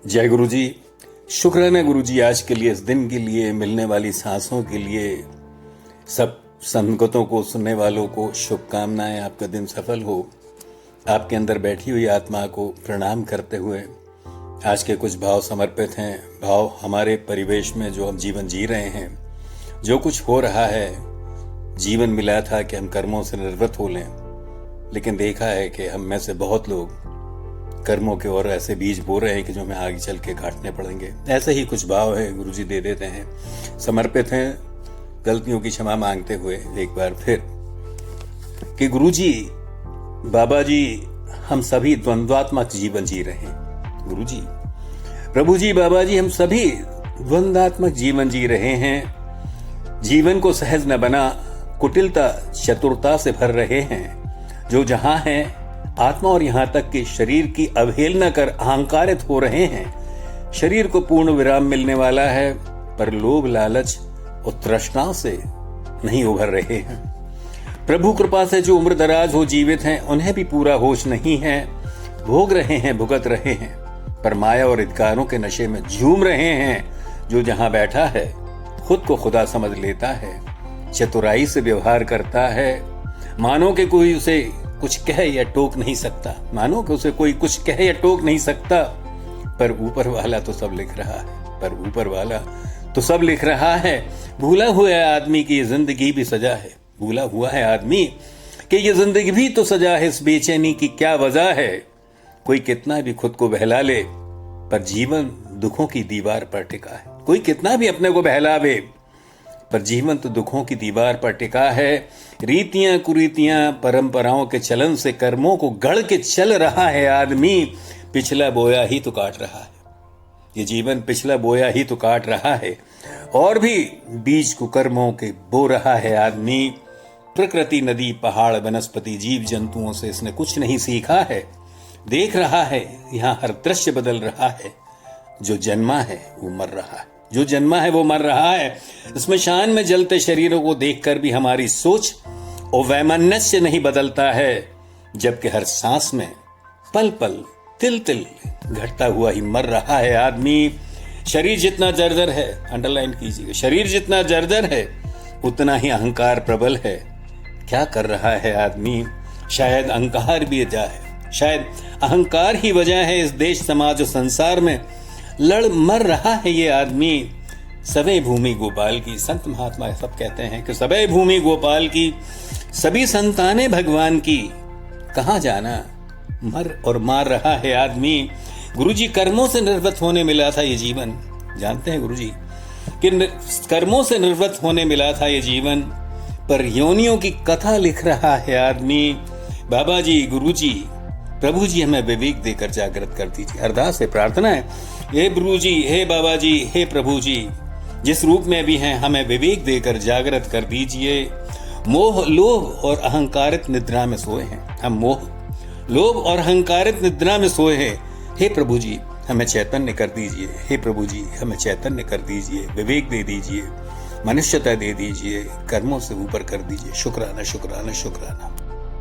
जय गुरु जी। शुक्राना गुरु जी, आज के लिए, इस दिन के लिए, मिलने वाली सांसों के लिए। सब संगतों को, सुनने वालों को शुभकामनाएं। आपका दिन सफल हो। आपके अंदर बैठी हुई आत्मा को प्रणाम करते हुए आज के कुछ भाव समर्पित हैं। भाव हमारे परिवेश में जो हम जीवन जी रहे हैं, जो कुछ हो रहा है। जीवन मिला था कि हम कर्मों से निवृत्त हो लें, लेकिन देखा है कि हम में से बहुत लोग कर्मों के और ऐसे बीज बो रहे हैं कि जो हमें आगे चल के काटने पड़ेंगे। ऐसे ही कुछ भाव है, गुरु जी दे देते हैं। समर्पित हैं, गलतियों की क्षमा मांगते हुए एक बार फिर कि गुरु जी, बाबा जी, हम सभी द्वंद्वात्मक जीवन जी रहे हैं। गुरु जी, प्रभु जी, बाबा जी, हम सभी द्वंद्वात्मक जीवन जी रहे हैं। जीवन को सहज न बना, कुटिलता चतुरता से भर रहे हैं। जो जहां है आत्मा और यहां तक कि शरीर की अवहेलना कर अहंकारित हो रहे हैं। शरीर को पूर्ण विराम मिलने वाला है, पर लोभ, लालच और तृष्णा से नहीं उभर रहे हैं। प्रभु कृपा से जो उम्र दराज हो जीवित हैं, उन्हें भी पूरा होश नहीं है। भोग रहे हैं, भुगत रहे हैं, पर माया और अधिकारों के नशे में झूम रहे हैं। जो जहां बैठा है खुद को खुदा समझ लेता है, चतुराई से व्यवहार करता है। मानो कि कोई उसे कुछ कह या टोक नहीं सकता, मानो कि उसे कोई कुछ कह या टोक नहीं सकता, पर ऊपर वाला तो सब लिख रहा है, पर ऊपर वाला तो सब लिख रहा है। भूला हुआ है आदमी की ये जिंदगी भी सजा है। भूला हुआ है आदमी कि ये जिंदगी भी तो सजा है। इस बेचैनी की क्या वजह है? कोई कितना भी खुद को बहला ले, पर जीवन दुखों की दीवार पर टिका है। कोई कितना भी अपने को बहलावे, पर जीवन तो दुखों की दीवार पर टिका है। रीतियां, कुरीतियां, परंपराओं के चलन से कर्मों को गढ़ के चल रहा है आदमी। पिछला बोया ही तो काट रहा है। ये जीवन पिछला बोया ही तो काट रहा है, और भी बीज को कर्मों के बो रहा है आदमी। प्रकृति, नदी, पहाड़, वनस्पति, जीव जंतुओं से इसने कुछ नहीं सीखा है। देख रहा है यहाँ हर दृश्य बदल रहा है। जो जन्मा है वो मर रहा है, जो जन्मा है वो मर रहा है। स्मशान में जलते शरीरों को देखकर भी हमारी सोच और वैमनस्य नहीं बदलता है, जबकि हर सांस में पल पल, तिल तिल घटता हुआ ही मर रहा है आदमी। शरीर जितना जर्जर है, अंडरलाइन कीजिएगा, शरीर जितना जर्जर है उतना ही अहंकार प्रबल है। क्या कर रहा है आदमी? शायद अहंकार भी वजह है, शायद अहंकार ही वजह है। इस देश, समाज और संसार में लड़ मर रहा है ये आदमी। सबे भूमि गोपाल की, संत महात्मा सब कहते हैं कि सबे भूमि गोपाल की, सभी संतानें भगवान की। कहां जाना, मर और मार रहा है आदमी। गुरुजी, कर्मों से निर्वृत्त होने मिला था ये जीवन। जानते हैं गुरुजी कि कर्मों से निर्वृत्त होने मिला था ये जीवन, पर योनियों की कथा लिख रहा है आदमी। बाबा जी, गुरुजी, प्रभु जी, हमें विवेक देकर जागृत कर दीजिए। अरदास है, प्रार्थना है, हे गुरु जी, हे बाबा जी, हे प्रभु जी, जिस रूप में भी हैं, हमें विवेक देकर जागृत कर दीजिए। मोह, लोभ और अहंकारित निद्रा में सोए हैं हम। मोह, लोभ और अहंकारित निद्रा में सोए हैं। हे प्रभु जी, हमें चैतन्य कर दीजिए। हे प्रभु जी, हमें चैतन्य कर दीजिए, विवेक दे दीजिए, मनुष्यता दे दीजिए, कर्मों से ऊपर कर दीजिए। शुक्राना, शुक्राना, शुक्राना।